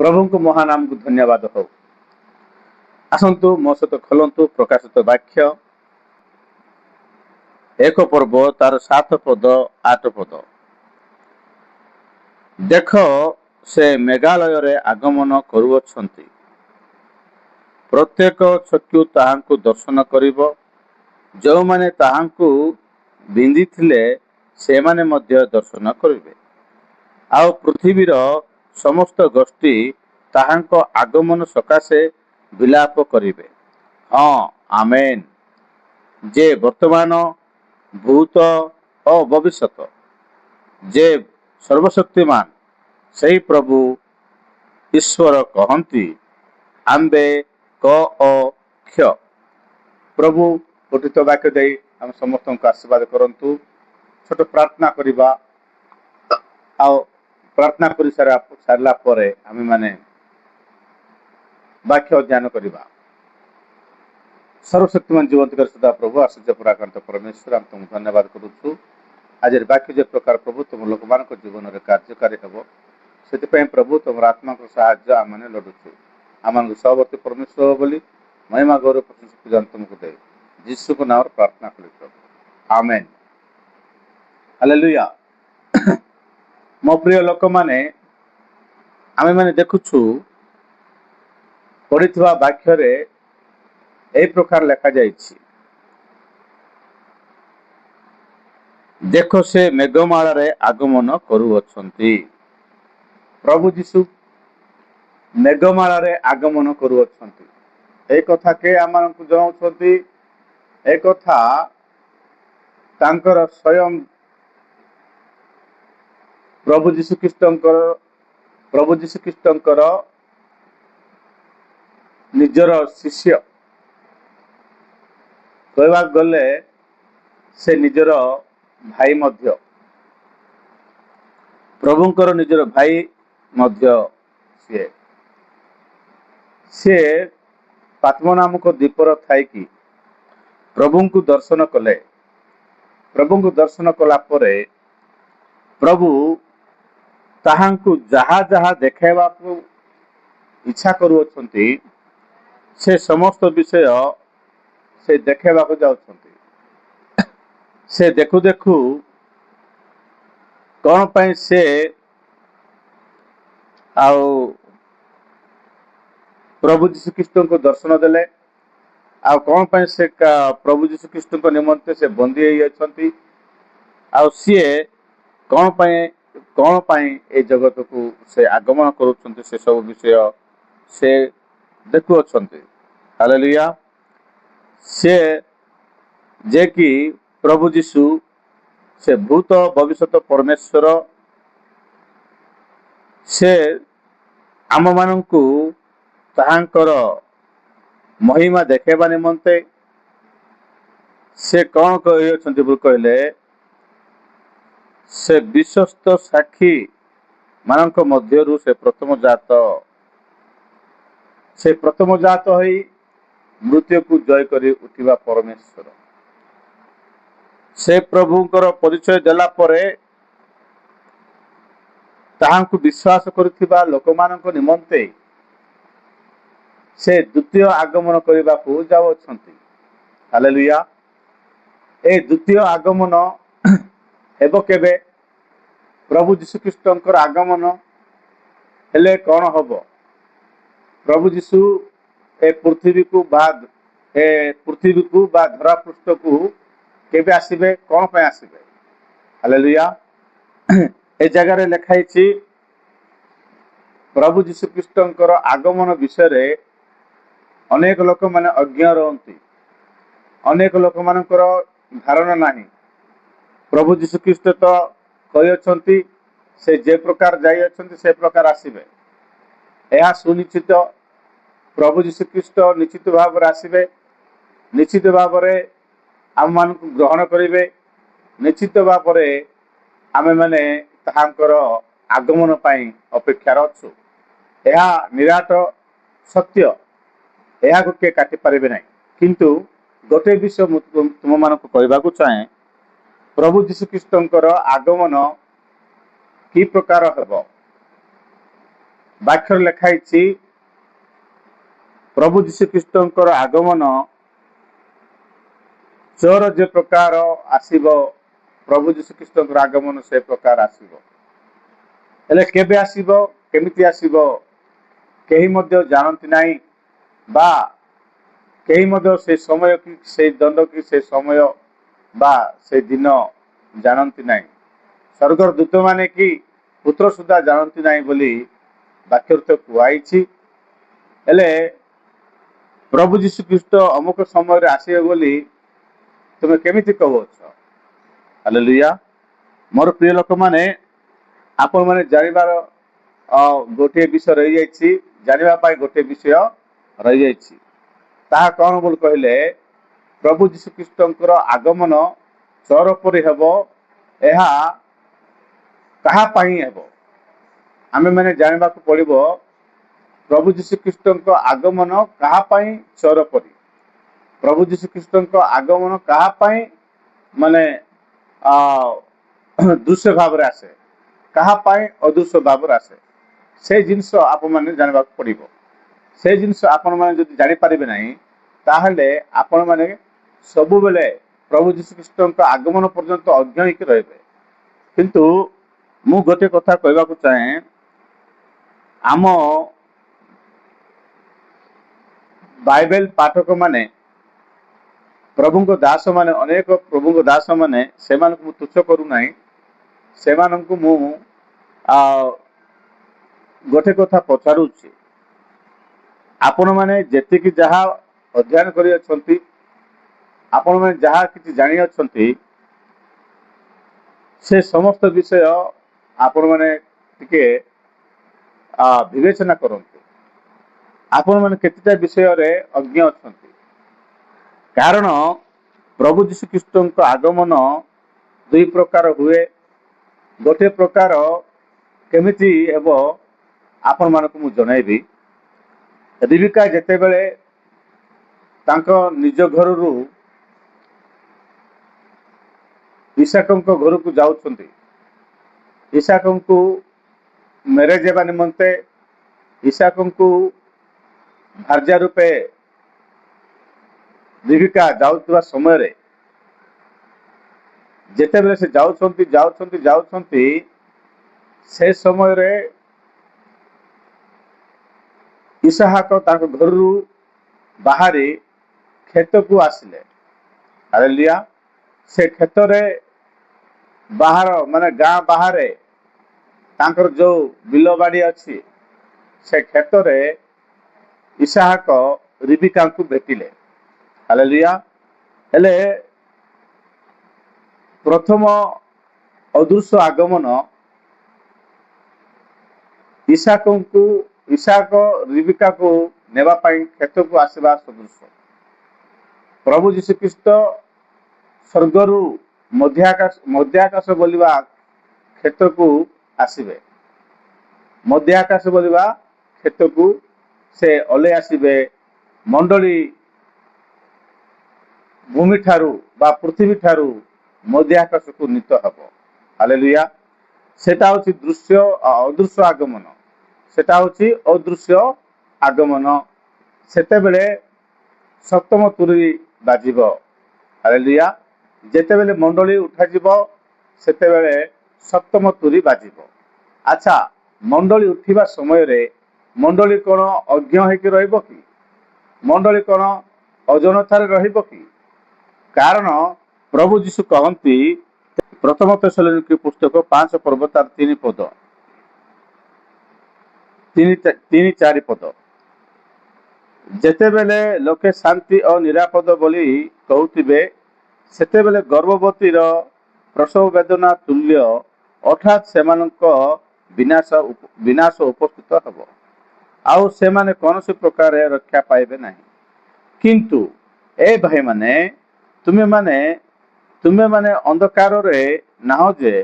प्रभु को महानाम को धन्यवाद हो। आसतु मो सहित खोलतु प्रकाशित वाक्य एक पर्व तार 7 पद 8 पद। देख से मेघालय रे आगमन करुअछंती, प्रत्येक चक्षु ताहांकु दर्शन करिब, जो माने ताहांकु बिंदी थिले से माने मध्य दर्शन करिवे। आउ पृथ्वीर समस्त गोष्ठी ताहांको आगमन सकाशे विलाप करिवे। हाँ, आमेन। जे वर्तमान भूत और भविष्यत जे सर्वशक्तिमान सही प्रभु ईश्वर कहती आंबे क ओ क्ष। प्रभु पठित वाक्य दे आम समस्त को आशीर्वाद करंतु। छोट प्रार्थना करिबा आओ प्रार्थना कर सारा परे आमे माने वाक्य ध्यान करिबा। सर्वशक्तिमान जीवंत कर सदा प्रभु आश्चर्य पराकांत परमेश्वर आम तुमको धन्यवाद करूछु। आज वाक्य जे प्रकार प्रभु तुम लोक मान जीवन में कार्यकारी हेब से प्रभु तुम आत्मा को साहाय्य आम मैंने लड़ुछु। आम सहवर्ती परमेश्वर बोली महिमा गौरव प्रशंसा तुमको दे जीशु को नाम प्रार्थना करी प्रभु, आमेन। हालेलुया। मो प्रिय लोक माने आमे माने देखुछु पढ़िथिबा वाक्य रे एई प्रकार लिखा जाइछि, देखो से मेघमाला रे आगमन करुअछंती। प्रभु जीशु मेघमाला रे आगमन करुअछंती। ए कथा के आमानकु जणाउछंती, ए कथा तांकर स्वयं प्रभु जीशु ख्रीष्टंकर निजर शिष्य कहवा गले से निजर भाई मध्य प्रभुंकर निजर भाई मध्य सी पात्म नामक द्वीपर थाई कि प्रभु को दर्शन कले। प्रभु को दर्शन कला परे प्रभु ताहांकु जहा जहा देखाइबा इच्छा करुअछंती से समस्त विषय से देखाइबा को जाउछंती। से देखु देखु कौन पाई से आउ प्रभु जीशु ख्रीष्ट को दर्शन देले, आ कौन पाई से प्रभु जीशु ख्रीष्ट को निमंते से बंदी होई अछंती, आ सीए कौन पाई ए जगत को से आगमन करुछंती से सब विषय से देखु अछंती। हालेलुया। से जे कि प्रभु जीशु से भूत भविष्यत परमेश्वर से आम मानंकु ताहांकर महिमा देखेबा निमंते से कौन कहले से विश्वस्त साक्षी मानक मध्यरु से प्रथम जात होई मृत्यु को जय करी उठिबा परमेश्वर से प्रभुंकर परिचय देला परे ताहांकु विश्वास करुथिबा लोकमानक निमंते से द्वितीय आगमन करबा को जाउछंती। हालेलुया। ए द्वितीय आगमन हेबो केबे? प्रभु जीशु ख्रीष्टंकर आगमन हेले कौन हबो? प्रभु जीशु ए पृथ्वी को बा धरा पृष्ठ को केबे आसीबे, कौन पे आसीबे? हालेलुया। ए जगह रे लिखाई छी प्रभु जीशु ख्रीष्टंकर आगमन विषय रे अनेक लोक माने अज्ञ रहंती, अनेक लोक मानकर धारणा नाही। प्रभु जीशु ख्रीष्ट तो कहि अछंती से जे प्रकार जाई अछंती से प्रकार आसीबे, यह सुनिश्चित। प्रभु जीशु ख्रीष्ट निश्चित भाव आसीबे, निश्चित भाव आम मान ग्रहण करेंगे, निश्चित भाव आमे माने ताहांकर आगमन पाई अपेक्षार अच्छु। यह निराट सत्य, यह के काटि पारे ना। किंतु गोटे विषय तुम मान कहवाक चाहे, प्रभु जीशु ख्रीष्टंकर आगमन कि प्रकार हेब ବାକ୍ୟରେ ଲେଖା ହେଇଛି ପ୍ରଭୁ ଯୀଶୁଖ୍ରୀଷ୍ଟଙ୍କର ଆଗମନ ଚୋର ଯେ ପ୍ରକାର ଆସିବ, ପ୍ରଭୁ ଯୀଶୁଖ୍ରୀଷ୍ଟଙ୍କର ଆଗମନ ସେ ପ୍ରକାର ଆସିବ। ହେଲେ କେବେ ଆସିବ, କେମିତି ଆସିବ କେହି ମଧ୍ୟ ଜାଣନ୍ତି ନାହିଁ, ବା କେହି ମଧ୍ୟ ସେ ସମୟ କି ସେ ଦଣ୍ଡ କି ସେ ସମୟ ବା ସେ ଦିନ ଜାଣନ୍ତି ନାହିଁ। ସ୍ୱର୍ଗର ଦୂତମାନେ କି ପୁତ୍ର ସୁଦ୍ଧା ଜାଣନ୍ତି ନାହିଁ ବୋଲି ବାକ୍ୟରେ ତ କୁହାଯାଇଛି। ହେଲେ ପ୍ରଭୁ ଯୀଶୁଖ୍ରୀଷ୍ଟ ଅମୁକ ସମୟରେ ଆସିବେ ବୋଲି ତୁମେ କେମିତି କହୁଛ? ହାଲେଲୁୟା। ମୋର ପ୍ରିୟ ଲୋକମାନେ, ଆପଣମାନେ ଜାଣିବାର ଗୋଟିଏ ବିଷୟ ରହିଯାଇଛି, ଜାଣିବା ପାଇଁ ଗୋଟିଏ ବିଷୟ ରହିଯାଇଛି। ତାହା କ'ଣ ବୋଲି କହିଲେ, ପ୍ରଭୁ ଯୀଶୁଖ୍ରୀଷ୍ଟଙ୍କର ଆଗମନ ଚୋର ପରି ହେବ। ଏହା କାହା ପାଇଁ ହେବ? ଆମେମାନେ ଜାଣିବାକୁ ପଡ଼ିବ ପ୍ରଭୁ ଯୀଶୁଖ୍ରୀଷ୍ଟଙ୍କ ଆଗମନ କାହା ପାଇଁ ଚୋର ପରି। ପ୍ରଭୁ ଯୀଶୁଖ୍ରୀଷ୍ଟଙ୍କ ଆଗମନ କାହା ପାଇଁ ମାନେ ଦୃଶ୍ୟ ଭାବରେ ଆସେ, କାହା ପାଇଁ ଅଦୃଶ୍ୟ ଭାବରେ ଆସେ, ସେ ଜିନିଷ ଆପଣମାନେ ଜାଣିବାକୁ ପଡ଼ିବ। ସେ ଜିନିଷ ଆପଣମାନେ ଯଦି ଜାଣିପାରିବେ ନାହିଁ, ତାହେଲେ ଆପଣମାନେ ସବୁବେଳେ ପ୍ରଭୁ ଯୀଶୁଖ୍ରୀଷ୍ଟଙ୍କ ଆଗମନ ପର୍ଯ୍ୟନ୍ତ ଅଜ୍ଞ ହେଇକି ରହିବେ। କିନ୍ତୁ ମୁଁ ଗୋଟିଏ କଥା କହିବାକୁ ଚାହେଁ, ଆମ ବାଇବେଲ ପାଠକମାନେ, ପ୍ରଭୁଙ୍କ ଦାସମାନେ, ଅନେକ ପ୍ରଭୁଙ୍କ ଦାସମାନେ, ସେମାନଙ୍କୁ ମୁଁ ତୁଚ୍ଛ କରୁନାହିଁ। ସେମାନଙ୍କୁ ମୁଁ ଗୋଟେ କଥା ପଚାରୁଛି, ଆପଣମାନେ ଯେତିକି ଯାହା ଅଧ୍ୟୟନ କରିଅଛନ୍ତି, ଆପଣମାନେ ଯାହା କିଛି ଜାଣିଅଛନ୍ତି, ସେ ସମସ୍ତ ବିଷୟ ଆପଣମାନେ ଟିକେ ବିବେଚନା କରନ୍ତୁ। ଆପଣମାନେ କେତେଟା ବିଷୟରେ ଅଜ୍ଞ ଅଛନ୍ତି। କାରଣ ପ୍ରଭୁ ଯୀଶୁଖ୍ରୀଷ୍ଟଙ୍କ ଆଗମନ ଦୁଇ ପ୍ରକାର ହୁଏ। ଗୋଟିଏ ପ୍ରକାର କେମିତି ହେବ ଆପଣମାନଙ୍କୁ ମୁଁ ଜଣାଇବି। ରିବିକା ଯେତେବେଳେ ତାଙ୍କ ନିଜ ଘରରୁ ଇସାକଙ୍କ ଘରକୁ ଯାଉଛନ୍ତି, ଇସାକଙ୍କୁ ମ୍ୟାରେଜ ହେବା ନିମନ୍ତେ ଇସାକଙ୍କୁ ଭାର୍ଯ୍ୟା ରୂପେ ରିବିକା ଯାଉଥିବା ସମୟରେ, ଯେତେବେଳେ ସେ ଯାଉଛନ୍ତି ସେ ସମୟରେ ଇସାହାକ ତାଙ୍କ ଘରରୁ ବାହାରି କ୍ଷେତକୁ ଆସିଲେ। ହାଲେଲୁୟା। ସେ କ୍ଷେତରେ ବାହାର ମାନେ ଗାଁ ବାହାରେ ତାଙ୍କର ଯୋଉ ବିଲ ବାଡ଼ି ଅଛି, ସେ କ୍ଷେତରେ ଇସାହାକ ରିବିକାଙ୍କୁ ଭେଟିଲେ। ହାଲେଲୁୟା। ହେଲେ ପ୍ରଥମ ଅଦୃଶ୍ୟ ଆଗମନ ଇସାକ ରିବିକାକୁ ନେବା ପାଇଁ କ୍ଷେତକୁ ଆସିବା ସଦୃଶ। ପ୍ରଭୁ ଯୀଶୁଖ୍ରୀଷ୍ଟ ସ୍ୱର୍ଗରୁ ମଧ୍ୟ ଆକାଶ ବୋଲିବା କ୍ଷେତ୍ରକୁ ଆସିବେ। ମଧ୍ୟ ଆକାଶ ବୋଲିବା କ୍ଷେତ୍ରକୁ ସେ ଓହ୍ଲେଇ ଆସିବେ। ମଣ୍ଡଳୀ ଭୂମି ଠାରୁ ବା ପୃଥିବୀ ଠାରୁ ମଧ୍ୟ ଆକାଶକୁ ନୀତ ହେବ। ହାଲେଲୁୟା। ସେଟା ହଉଛି ଅଦୃଶ୍ୟ ଆଗମନ। ସେଟା ହଉଛି ଅଦୃଶ୍ୟ ଆଗମନ। ସେତେବେଳେ ସପ୍ତମ ତୁରୀ ବାଜିବ। ହାଲେଲୁୟା। ଯେତେବେଳେ ମଣ୍ଡଳୀ ଉଠାଯିବ, ସେତେବେଳେ ସପ୍ତମ ତୁରୀ ବାଜିବ। ଆଚ୍ଛା, ମଣ୍ଡଳୀ ଉଠିବା ସମୟରେ ମଣ୍ଡଳୀ କ'ଣ ଅଜ୍ଞ ହେଇକି ରହିବ କି? ମଣ୍ଡଳୀ କ'ଣ ଅଜନତାରେ ରହିବ କି? କାରଣ ପ୍ରଭୁ ଯୀଶୁ କହନ୍ତି, ପ୍ରଥମ ତେସଲୋନିକେ ପୁସ୍ତକ 5 ପର୍ବ ତାର 3 ପଦ, 3-4 ପଦ, ଯେତେବେଳେ ଲୋକେ ଶାନ୍ତି ଓ ନିରାପଦ ବୋଲି କହୁଥିବେ, ସେତେବେଳେ ଗର୍ଭବତୀର ପ୍ରସବ ବେଦନା ତୁଲ୍ୟ ଅର୍ଥାତ୍ ସେମାନଙ୍କ ବିନାଶ ଉପସ୍ଥିତ ହେବ, ଆଉ ସେମାନେ କୌଣସି ପ୍ରକାର ରକ୍ଷା ପାଇବେ ନାହିଁ। କିନ୍ତୁ ଏ ଭାଇମାନେ, ତୁମେମାନେ ଅନ୍ଧକାରରେ ନାହଁ ଯେ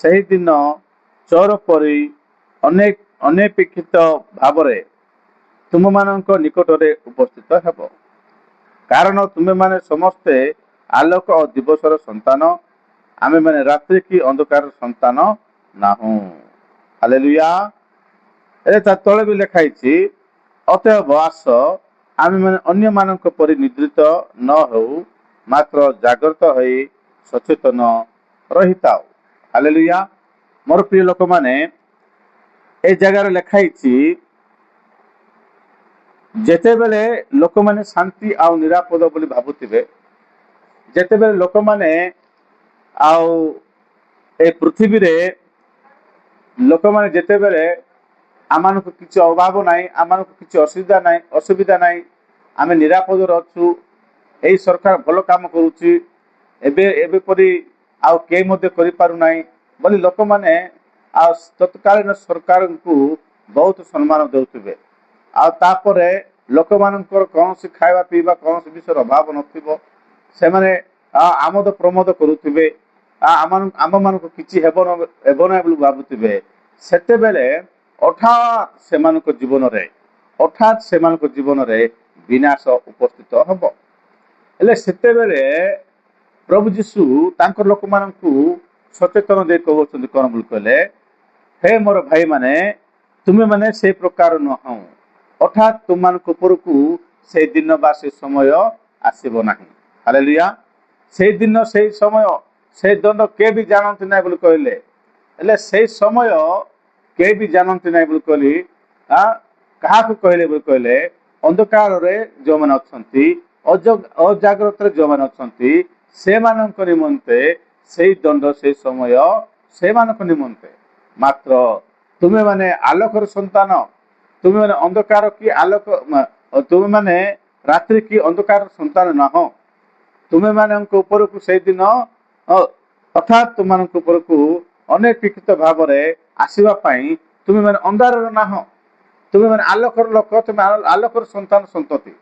ସେହି ଦିନ ଚୋର ପରି ଅନପେକ୍ଷିତ ଭାବରେ ତୁମମାନଙ୍କ ନିକଟରେ ଉପସ୍ଥିତ ହେବ। କାରଣ ତୁମେମାନେ ସମସ୍ତେ ଆଲୋକ ଓ ଦିବସର ସନ୍ତାନ, ଆମେମାନେ ରାତ୍ରି କି ଅନ୍ଧକାର ସନ୍ତାନ ନାହୁଁ। ହାଲେଲୁୟା। ଏ ତା ତଳେ ବି ଲେଖା ହେଇଛି, ଅତଏବ ଆସ ଆମେମାନେ ଅନ୍ୟମାନଙ୍କ ପରି ନିଦ୍ରିତ ନ ହେଉ, ମାତ୍ର ଜାଗ୍ରତ ହୋଇ ସଚେତନ ରହିଥାଉ। ହାଲେଲୁୟା। ମୋର ପ୍ରିୟ ଲୋକମାନେ, ଏ ଜାଗାରେ ଲେଖା ହେଇଛି, ଯେତେବେଳେ ଲୋକମାନେ ଶାନ୍ତି ଆଉ ନିରାପଦ ବୋଲି ଭାବୁଥିବେ, ଯେତେବେଳେ ଲୋକମାନେ ଆଉ ଏ ପୃଥିବୀରେ ଲୋକମାନେ ଯେତେବେଳେ ଆମମାନଙ୍କୁ କିଛି ଅଭାବ ନାହିଁ, ଆମମାନଙ୍କୁ କିଛି ଅସୁବିଧା ନାହିଁ, ଆମେ ନିରାପଦରେ ଅଛୁ, ଏଇ ସରକାର ଭଲ କାମ କରୁଛି, ଏବେ ପରି ଆଉ କେହି ମଧ୍ୟ କରିପାରୁନାହିଁ ବୋଲି ଲୋକମାନେ ଆଉ ତତ୍କାଳୀନ ସରକାରଙ୍କୁ ବହୁତ ସମ୍ମାନ ଦେଉଥିବେ। ଆଉ ତାପରେ ଲୋକମାନଙ୍କର କୌଣସି ଖାଇବା ପିଇବା କୌଣସି ବିଷୟର ଅଭାବ ନଥିବ, ସେମାନେ ଆମୋଦ ପ୍ରମୋଦ କରୁଥିବେ, ଆମମାନଙ୍କୁ କିଛି ହେବ ନାହିଁ ବୋଲି ଭାବୁଥିବେ। ସେତେବେଳେ ହଠାତ୍ ସେମାନଙ୍କ ଜୀବନରେ ବିନାଶ ଉପସ୍ଥିତ ହବ। ହେଲେ ସେତେବେଳେ ପ୍ରଭୁ ଯୀଶୁ ତାଙ୍କ ଲୋକମାନଙ୍କୁ ସଚେତନ ଦେଇ କହୁଛନ୍ତି କଣ ବୋଲି କହିଲେ, ହେ ମୋର ଭାଇମାନେ, ତୁମେମାନେ ସେ ପ୍ରକାର ନୁହଁ, ହଠାତ୍ ତୁମମାନଙ୍କ ଉପରକୁ ସେଇ ଦିନ ବା ସେ ସମୟ ଆସିବ ନାହିଁ। ହାଲେଲୁୟା। ସେଇ ଦିନ, ସେଇ ସମୟ, ସେଇ ଦଣ୍ଡ କେହି ବି ଜାଣନ୍ତି ନାହିଁ ବୋଲି କହିଲେ। ହେଲେ ସେଇ ସମୟ କେହି ବି ଜାଣନ୍ତି ନାହିଁ ବୋଲି କହିଲି, କାହାକୁ କହିଲେ ବୋଲି କହିଲେ, ଅନ୍ଧକାରରେ ଯେଉଁମାନେ ଅଛନ୍ତି, ଅଜାଗ୍ରତରେ ଯେଉଁମାନେ ଅଛନ୍ତି, ସେମାନଙ୍କ ନିମନ୍ତେ ସେଇ ଦଣ୍ଡ, ସେଇ ସମୟ ସେମାନଙ୍କ ନିମନ୍ତେ। ମାତ୍ର ତୁମେମାନେ ଆଲୋକର ସନ୍ତାନ, ତୁମେମାନେ ଅନ୍ଧକାର କି ଆଲୋକ, ତୁମେମାନେ ରାତ୍ରି କି ଅନ୍ଧକାରର ସନ୍ତାନ ନାହଁ। ତୁମେମାନଙ୍କ ଉପରକୁ ସେଇଦିନ ହଠାତ୍ ତୁମମାନଙ୍କ ଉପରକୁ ଅନେକ ଭାବରେ ଆସିବା ପାଇଁ ତୁମେମାନେ ଅନ୍ଧାରର ନାହଁ, ତୁମେମାନେ ଆଲୋକର ଲୋକ, ତୁମେ ଆଲୋକର ସନ୍ତାନ ସନ୍ତତି।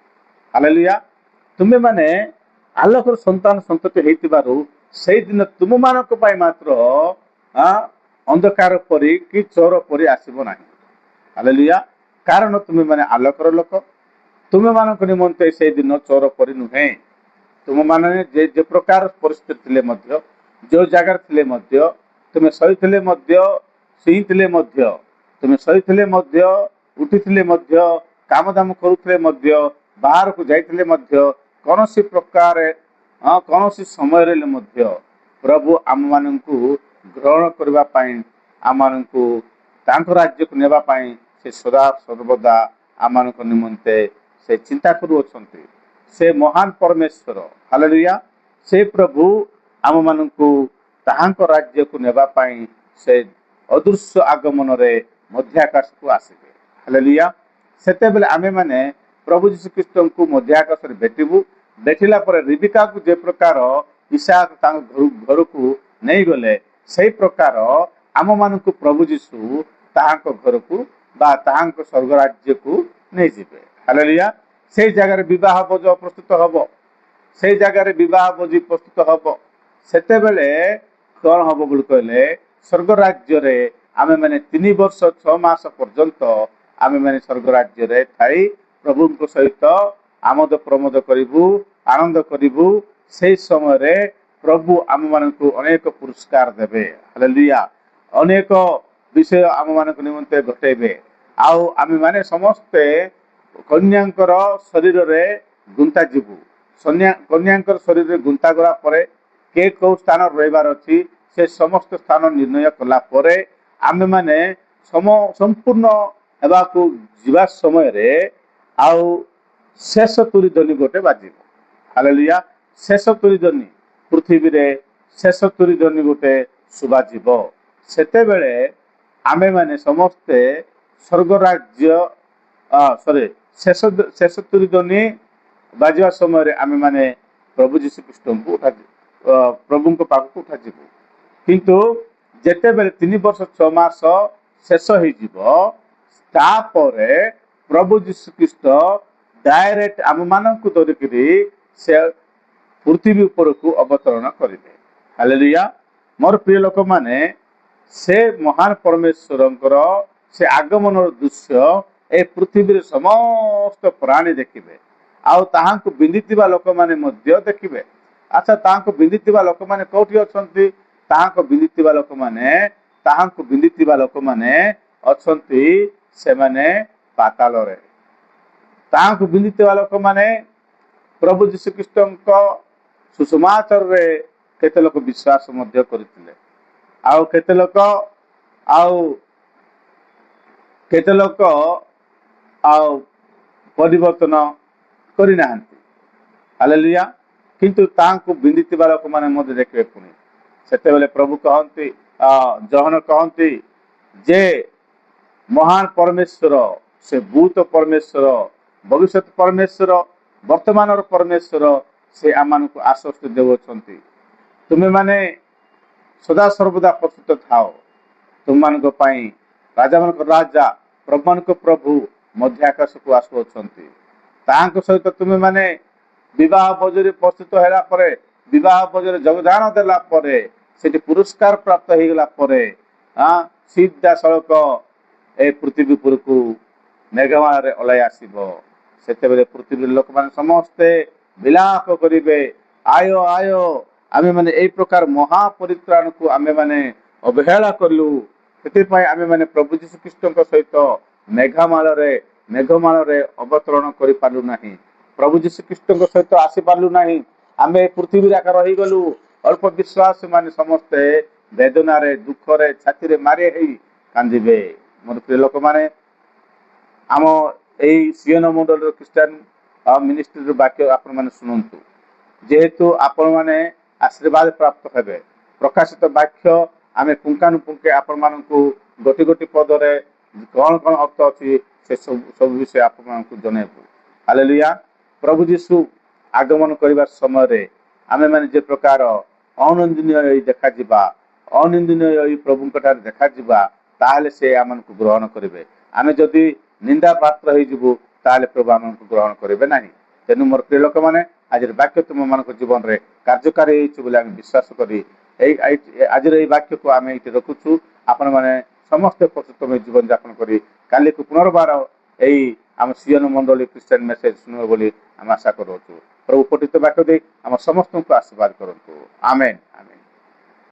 ହାଲେଲୁୟା। ତୁମେମାନେ ଆଲୋକର ସନ୍ତାନ ସନ୍ତତି ହେଇଥିବାରୁ ସେଇଦିନ ତୁମମାନଙ୍କ ପାଇଁ ମାତ୍ର ଅନ୍ଧକାର ପରି କି ଚୋର ପରି ଆସିବ ନାହିଁ। ହାଲେଲୁୟା। କାରଣ ତୁମେମାନେ ଆଲୋକର ଲୋକ, ତୁମେମାନଙ୍କ ନିମନ୍ତେ ସେଇଦିନ ଚୋର ପରି ନୁହେଁ। ତୁମମାନେ ଯେ ପ୍ରକାର ପରିସ୍ଥିତି ଥିଲେ ମଧ୍ୟ, ଯେଉଁ ଜାଗାରେ ଥିଲେ ମଧ୍ୟ, ତୁମେ ଶୋଇଥିଲେ ମଧ୍ୟ, ଶୋଇଥିଲେ ମଧ୍ୟ, ତୁମେ ଶୋଇଥିଲେ ମଧ୍ୟ, ଉଠିଥିଲେ ମଧ୍ୟ, କାମଦାମ କରୁଥିଲେ ମଧ୍ୟ, ବାହାରକୁ ଯାଇଥିଲେ ମଧ୍ୟ, କୌଣସି ପ୍ରକାର କୌଣସି ସମୟରେ ମଧ୍ୟ ପ୍ରଭୁ ଆମମାନଙ୍କୁ ଗ୍ରହଣ କରିବା ପାଇଁ, ଆମମାନଙ୍କୁ ତାଙ୍କ ରାଜ୍ୟକୁ ନେବା ପାଇଁ ସେ ସର୍ବଦା ଆମମାନଙ୍କ ନିମନ୍ତେ ସେ ଚିନ୍ତା କରୁଅଛନ୍ତି। ସେ ମହାନ ପରମେଶ୍ୱର, ହାଲେଲୁୟା। ସେ ପ୍ରଭୁ ଆମମାନଙ୍କୁ ତାହାଙ୍କ ରାଜ୍ୟକୁ ନେବା ପାଇଁ ସେ ଅଦୃଶ୍ୟ ଆଗମନରେ ମଧ୍ୟ ଆକାଶକୁ ଆସିବେ। ହାଲେଲୁୟା। ସେତେବେଳେ ଆମେମାନେ ପ୍ରଭୁ ଯୀଶୁ ଖ୍ରୀଷ୍ଟଙ୍କୁ ମଧ୍ୟ ଆକାଶରେ ଭେଟିବୁ। ଭେଟିଲା ପରେ ରିବିକାକୁ ଯେ ପ୍ରକାର ଇସାକ ତାଙ୍କ ଘରକୁ ନେଇଗଲେ, ସେଇ ପ୍ରକାର ଆମମାନଙ୍କୁ ପ୍ରଭୁ ଯୀଶୁ ତାହାଙ୍କ ଘରକୁ ବା ତାହାଙ୍କ ସ୍ୱର୍ଗ ରାଜ୍ୟକୁ ନେଇଯିବେ। ହାଲେଲୁୟା। ସେଇ ଜାଗାରେ ବିବାହ ଭୋଜ ପ୍ରସ୍ତୁତ ହବ, ସେଇ ଜାଗାରେ ବିବାହ ଭୋଜି ପ୍ରସ୍ତୁତ ହବ। ସେତେବେଳେ କଣ ହବ ବୋଲି କହିଲେ, ସ୍ୱର୍ଗ ରାଜ୍ୟରେ ଆମେମାନେ 3 ବର୍ଷ 6 ମାସ ପର୍ଯ୍ୟନ୍ତ ଆମେମାନେ ସ୍ୱର୍ଗ ରାଜ୍ୟରେ ଥାଇ ପ୍ରଭୁଙ୍କ ସହିତ ଆମୋଦ ପ୍ରମୋଦ କରିବୁ, ଆନନ୍ଦ କରିବୁ। ସେଇ ସମୟରେ ପ୍ରଭୁ ଆମମାନଙ୍କୁ ଅନେକ ପୁରସ୍କାର ଦେବେ। ହାଲେଲୁୟା। ଅନେକ ବିଷୟ ଆମମାନଙ୍କ ନିମନ୍ତେ ଘଟେଇବେ। ଆଉ ଆମେମାନେ ସମସ୍ତେ କନ୍ୟାଙ୍କର ଶରୀରରେ ଗୁନ୍ଥା ଯିବୁ। କନ୍ୟାଙ୍କର ଶରୀରରେ ଗୁନ୍ଥା ଗଲା ପରେ କେ କୋଉ ସ୍ଥାନ ରହିବାର ଅଛି, ସେ ସମସ୍ତ ସ୍ଥାନ ନିର୍ଣ୍ଣୟ କଲା ପରେ ଆମେମାନେ ସମ୍ପୂର୍ଣ୍ଣ ହେବାକୁ ଯିବା ସମୟରେ ଆଉ ଶେଷ ତୁରି ଧ୍ୱନି ଗୋଟେ ବାଜିବ। ହାଲେଲୁୟା। ଶେଷ ତୁରି ଧ୍ୱନି, ପୃଥିବୀରେ ଶେଷ ତୁରି ଧ୍ୱନି ଗୋଟେ ଶୁଭାଯିବ। ସେତେବେଳେ ଆମେମାନେ ସମସ୍ତେ ସ୍ୱର୍ଗ ରାଜ୍ୟ ଶେଷ ତୁରି ଧ୍ୱନି ବାଜିବା ସମୟରେ ଆମେମାନେ ପ୍ରଭୁ ଯୀଶୁ ଖ୍ରୀଷ୍ଟଙ୍କୁ ପ୍ରଭୁଙ୍କ ପାଖକୁ ଉଠାଯିବୁ। କିନ୍ତୁ ଯେତେବେଳେ 3 ବର୍ଷ 6 ମାସ ଶେଷ ହେଇଯିବ, ତାପରେ ପ୍ରଭୁ ଯୀଶୁ ଖ୍ରୀଷ୍ଟ ଡାଇରେକ୍ଟ ଆମମାନଙ୍କୁ ଧରିକିରି ସେ ପୃଥିବୀ ଉପରକୁ ଅବତରଣ କରିବେ। ହାଲେଲୁୟା। ମୋର ପ୍ରିୟ ଲୋକମାନେ, ସେ ମହାନ ପରମେଶ୍ୱରଙ୍କର ସେ ଆଗମନର ଦୃଶ୍ୟ ଏ ପୃଥିବୀରେ ସମସ୍ତ ପ୍ରାଣୀ ଦେଖିବେ, ଆଉ ତାହାଙ୍କୁ ବିନ୍ଧିଥିବା ଲୋକମାନେ ମଧ୍ୟ ଦେଖିବେ। ଆଚ୍ଛା, ତାହାଙ୍କୁ ବିନ୍ଧିଥିବା ଲୋକମାନେ କୋଉଠି ଅଛନ୍ତି? ତାହାଙ୍କୁ ବିନ୍ଧିଥିବା ଲୋକମାନେ ଅଛନ୍ତି ସେମାନେ ପାତାଳରେ। ତାହାକୁ ବିନ୍ଦିଥିବା ଲୋକମାନେ ପ୍ରଭୁ ଯୀଶୁଖ୍ରୀଷ୍ଟଙ୍କ ସୁସମାଚାରରେ କେତେ ଲୋକ ବିଶ୍ୱାସ ମଧ୍ୟ କରିଥିଲେ, ଆଉ କେତେ ଲୋକ ଆଉ ପରିବର୍ତ୍ତନ କରିନାହାନ୍ତି। ହାଲେଲୁୟା। କିନ୍ତୁ ତାଙ୍କୁ ବିନ୍ଦିଥିବା ଲୋକମାନେ ମଧ୍ୟ ଦେଖିବେ। ପୁଣି ସେତେବେଳେ ପ୍ରଭୁ କହନ୍ତି, ଜହନ କହନ୍ତି ଯେ ମହାନ ପରମେଶ୍ୱର, ସେ ଭୂତ ପରମେଶ୍ୱର, ଭବିଷ୍ୟତ ପରମେଶ୍ୱର, ବର୍ତ୍ତମାନର ପରମେଶ୍ୱର, ସେ ଆମମାନଙ୍କୁ ଆଶ୍ୱସ୍ତି ଦେଉଛନ୍ତି, ତୁମେମାନେ ସଦାସର୍ବଦା ପ୍ରସ୍ତୁତ ଥାଅ, ତୁମମାନଙ୍କ ପାଇଁ ରାଜାମାନଙ୍କ ରାଜା, ପ୍ରଭୁମାନଙ୍କ ପ୍ରଭୁ ମଧ୍ୟ ଆକାଶକୁ ଆସୁଅଛନ୍ତି। ତାଙ୍କ ସହିତ ତୁମେମାନେ ବିବାହ ଭୋଜରେ ପ୍ରସ୍ତୁତ ହେଲା ପରେ, ବିବାହ ଭୋଜରେ ଯୋଗଦାନ ଦେଲା ପରେ, ସେଠି ପୁରସ୍କାର ପ୍ରାପ୍ତ ହେଇଗଲା ପରେ ସିଧାସଳଖ ଏ ପୃଥିବୀ ଉପରକୁ ମେଘମାଳରେ ଓହ୍ଲାଇ ଆସିବ। ସେତେବେଳେ ପୃଥିବୀର ଲୋକମାନେ ସମସ୍ତେ ବିଳାପ କରିବେ, ଆୟ ଆୟ, ଆମେମାନେ ଏଇ ପ୍ରକାର ମହାପରିତ୍ରାଣକୁ ଆମେମାନେ ଅବହେଳା କଲୁ, ସେଥିପାଇଁ ଆମେମାନେ ପ୍ରଭୁ ଯୀଶୁଖ୍ରୀଷ୍ଟଙ୍କ ସହିତ ମେଘମାଳରେ ଅବତରଣ କରିପାରିଲୁ ନାହିଁ, ପ୍ରଭୁ ଯୀଶୁଖ୍ରୀଷ୍ଟଙ୍କ ସହିତ ଆସିପାରିଲୁ ନାହିଁ। ଆମେ ପୃଥିବୀରେ ଆକା ରହିଗଲୁ। ଅଳ୍ପ ବିଶ୍ୱାସ ମାନେ ସମସ୍ତେ ବେଦନାରେ, ଦୁଃଖରେ, ଛାତିରେ ମାରି ହେଇ କାନ୍ଦିବେ। ମୋର ପ୍ରିୟ ଲୋକମାନେ, ଆମ ଏଇ ସିଏନ ମଣ୍ଡଳର ଖ୍ରୀଷ୍ଟିଆନ ମିନିଷ୍ଟ୍ରିର ବାକ୍ୟ ଆପଣମାନେ ଶୁଣନ୍ତୁ। ଯେହେତୁ ଆପଣମାନେ ଆଶୀର୍ବାଦ ପ୍ରାପ୍ତ ହେବେ, ପ୍ରକାଶିତ ବାକ୍ୟ ଆମେ ପୁଙ୍ଖାନୁପୁଙ୍ଖେ ଆପଣମାନଙ୍କୁ ଗୋଟି ଗୋଟି ପଦରେ କଣ କଣ ଅର୍ଥ ଅଛି ସେ ସବୁ ବିଷୟ ଆପଣମାନଙ୍କୁ ଜଣେଇବୁ। ହାଲେଲୁୟା। ପ୍ରଭୁ ଯୀଶୁ ଆଗମନ କରିବା ସମୟରେ ଆମେମାନେ ଯେ ପ୍ରକାର ଅନିନ୍ଦନୀୟ ଦେଖାଯିବା, ଅନିନ୍ଦନୀୟ ପ୍ରଭୁଙ୍କ ଠାରେ ଦେଖାଯିବା, ତାହେଲେ ସେ ଆମକୁ ଗ୍ରହଣ କରିବେ। ଆମେ ଯଦି ନିନ୍ଦା ପାତ୍ର ହେଇଯିବୁ, ତାହେଲେ ପ୍ରଭୁ ଆମକୁ ଗ୍ରହଣ କରିବେ ନାହିଁ। ତେଣୁ ମୋର ପ୍ରିୟ ଲୋକମାନେ, ଆଜିର ବାକ୍ୟ ତୁମମାନଙ୍କ ଜୀବନରେ କାର୍ଯ୍ୟକାରୀ ହେଇଛି ବୋଲି ଆମେ ବିଶ୍ୱାସ କରି ଆଜିର ଏଇ ବାକ୍ୟକୁ ଆମେ ଏଇଠି ରଖୁଛୁ। ଆପଣମାନେ ସମସ୍ତେ ପ୍ରସ୍ତୁତ ହୋଇ ଜୀବନ ଯାପନ କରି କାଲିକୁ ପୁନର୍ବାର ଏଇ ଆମ ସିଏନ ମଣ୍ଡଳୀ ଖ୍ରୀଷ୍ଟିଆନ ମେସେଜ ଶୁଣିବ ବୋଲି ଆମେ ଆଶା କରୁଛୁ। ପ୍ରଭୁ ପଠିତ ବାକ୍ୟ ଦେଇ ଆମ ସମସ୍ତଙ୍କୁ ଆଶୀର୍ବାଦ କରନ୍ତୁ। ଆମେନ୍, ଆମେନ୍।